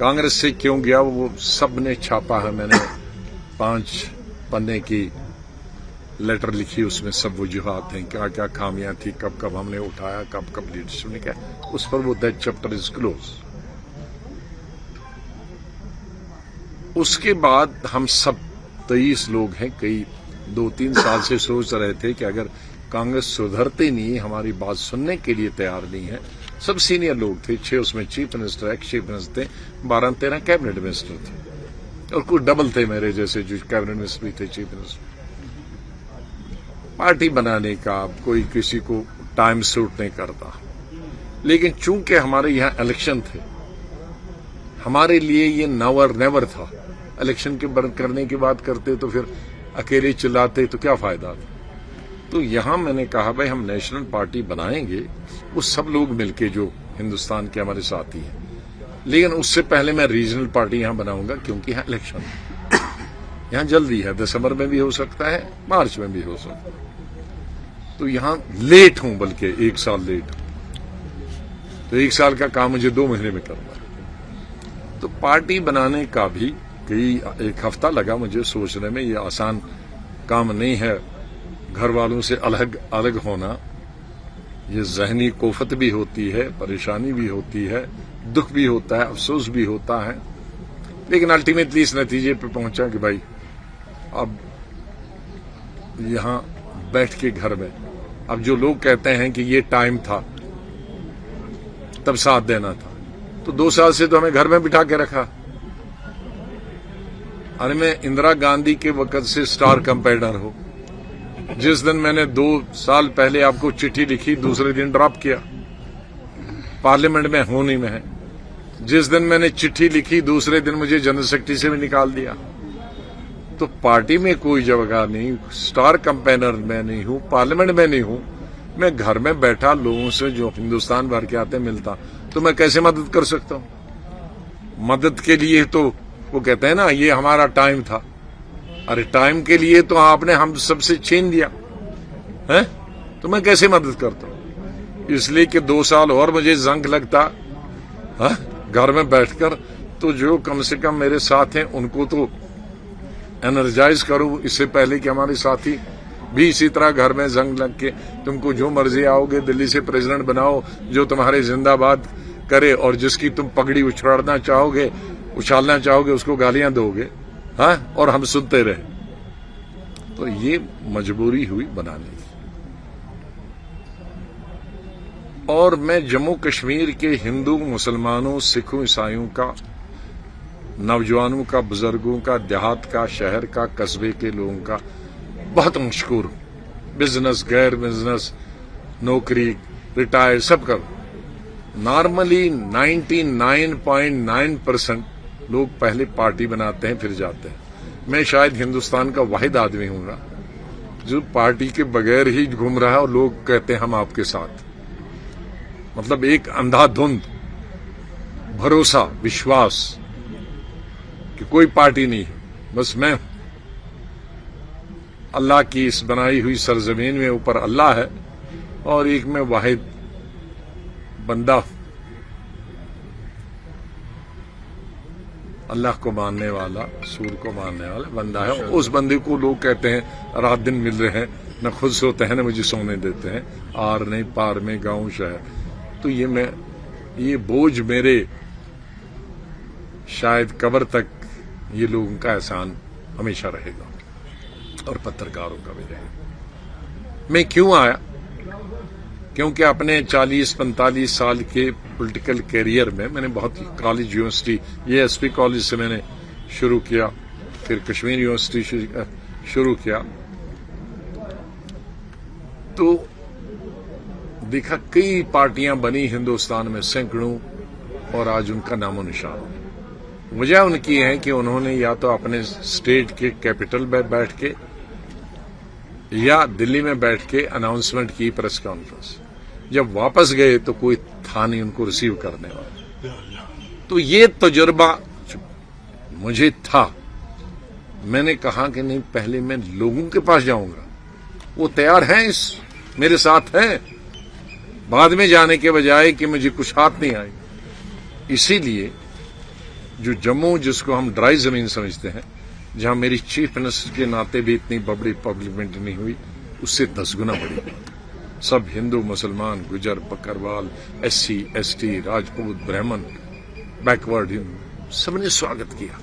कांग्रेस से क्यों गया वो सब ने छापा है। मैंने 5 पन्ने की लेटर लिखी, उसमें सब वजूहात हैं, क्या क्या खामियां थी, कब कब हमने उठाया, कब कब लीडरशिप ने क्या, उस पर वो दैट चैप्टर इज क्लोज। उसके बाद हम सब 23 लोग हैं, कई 2-3 साल से सोच रहे थे कि अगर कांग्रेस सुधरते नहीं, हमारी बात सुनने के लिए तैयार नहीं है। सब सीनियर लोग थे, 6 उसमें chief minister, ex chief minister थे, 12-13 कैबिनेट मिनिस्टर थे और कुछ डबल थे मेरे जैसे जो कैबिनेट मिनिस्टर भी थे, चीफ मिनिस्टर। पार्टी बनाने का कोई किसी को टाइम सूट नहीं करता, लेकिन चूंकि हमारे यहाँ इलेक्शन थे, हमारे लिए ये नाउ नेवर था। इलेक्शन के बंद करने की बात करते तो फिर अकेले चिल्लाते तो क्या फायदा था। तो यहां मैंने कहा भाई हम नेशनल पार्टी बनाएंगे, वो सब लोग मिलके जो हिंदुस्तान के हमारे साथी हैं, लेकिन उससे पहले मैं रीजनल पार्टी यहां बनाऊंगा, क्योंकि यहां इलेक्शन यहां जल्दी है, दिसंबर में भी हो सकता है, मार्च में भी हो सकता है। तो यहां लेट हूं, बल्कि 1 साल लेट हूं, तो 1 साल का काम मुझे 2 महीने में करना है। तो पार्टी बनाने का भी कई 1 हफ्ता लगा मुझे सोचने में। ये आसान काम नहीं है, घर वालों से अलग अलग होना, ये जहनी कोफत भी होती है, परेशानी भी होती है, दुख भी होता है, अफसोस भी होता है, लेकिन अल्टीमेटली इस नतीजे पे पहुंचा कि भाई अब यहां बैठ के घर में, अब जो लोग कहते हैं कि ये टाइम था तब साथ देना था, तो 2 साल से तो हमें घर में बिठा के रखा। अरे मैं इंदिरा गांधी के वक्त से स्टार कैंपेनर हूं। जिस दिन मैंने 2 साल पहले आपको चिट्ठी लिखी, दूसरे दिन ड्रॉप किया, पार्लियामेंट में होनी में है। जिस दिन मैंने चिट्ठी लिखी, दूसरे दिन मुझे जनरल सेक्रेटरी से भी निकाल दिया। तो पार्टी में कोई जगह नहीं, स्टार कैंपेनर में नहीं हूं, पार्लियामेंट में नहीं हूं, मैं घर में बैठा लोगों से जो हिंदुस्तान भर के आते मिलता, तो मैं कैसे मदद कर सकता हूं। मदद के लिए तो वो कहते हैं ना, ये हमारा टाइम था। अरे टाइम के लिए तो आपने हम सबसे छीन लिया है, तो मैं कैसे मदद करता हूं। इसलिए कि 2 साल और मुझे जंग लगता है घर में बैठकर, तो जो कम से कम मेरे साथ हैं उनको तो एनर्जाइज करूं, इससे पहले कि हमारे साथी भी इसी तरह घर में जंग लग के तुमको जो मर्जी आओगे दिल्ली से प्रेसिडेंट बनाओ, जो तुम्हारे जिंदाबाद करे, और जिसकी तुम पगड़ी उछालना चाहोगे उसको गालियां दोगे, हाँ, और हम सुनते रहे। तो ये मजबूरी हुई बनाने की। और मैं जम्मू कश्मीर के हिंदू, मुसलमानों, सिखों, ईसाइयों का, नौजवानों का, बुजुर्गों का, देहात का, शहर का, कस्बे के लोगों का बहुत मशहूर हूं। बिजनेस, गैर बिजनेस, नौकरी, रिटायर्ड, सब कर। नॉर्मली 99.9% लोग पहले पार्टी बनाते हैं फिर जाते हैं। मैं शायद हिंदुस्तान का वाहिद आदमी हूंगा जो पार्टी के बगैर ही घूम रहा है और लोग कहते हैं हम आपके साथ। मतलब एक अंधाधुंध भरोसा, विश्वास कि कोई पार्टी नहीं है, बस मैं अल्लाह की इस बनाई हुई सरजमीन में ऊपर अल्लाह है और एक मैं वाहिद बंदा, अल्लाह को मानने वाला, सूर को मानने वाला बंदा है। उस बंदे को लोग कहते हैं रात दिन मिल रहे हैं, न खुद सोते हैं न मुझे सोने देते हैं, आर नहीं पार में गांव शहर। तो ये बोझ मेरे शायद कब्र तक ये लोगों का एहसान हमेशा रहेगा और पत्रकारों का भी रहेगा। मैं क्यों आया? क्योंकि अपने 40-45 साल के पॉलिटिकल कैरियर में मैंने बहुत कॉलेज, यूनिवर्सिटी, ये एसपी कॉलेज से मैंने शुरू किया, फिर कश्मीर यूनिवर्सिटी शुरू किया, तो देखा कई पार्टियां बनी हिंदुस्तान में, सैकड़ों, और आज उनका नामो निशान। वजह उनकी है कि उन्होंने या तो अपने स्टेट के कैपिटल में बैठ के या दिल्ली में बैठ के अनाउंसमेंट की, प्रेस कॉन्फ्रेंस। जब वापस गए तो कोई था नहीं उनको रिसीव करने वाला। तो ये तजुर्बा मुझे था। मैंने कहा कि नहीं, पहले मैं लोगों के पास जाऊंगा, वो तैयार हैं, मेरे साथ हैं, बाद में जाने के बजाय कि मुझे कुछ हाथ नहीं आई। इसीलिए जो जम्मू जिसको हम ड्राई जमीन समझते हैं, जहां मेरी चीफ मिनिस्टर के नाते भी इतनी बड़ी पब्लिक नहीं हुई, उससे 10 गुना बड़ी। सब हिंदू, मुसलमान, गुजर, बकरवाल, SC, ST, राजपूत, ब्राह्मण, बैकवर्ड, सबने स्वागत किया।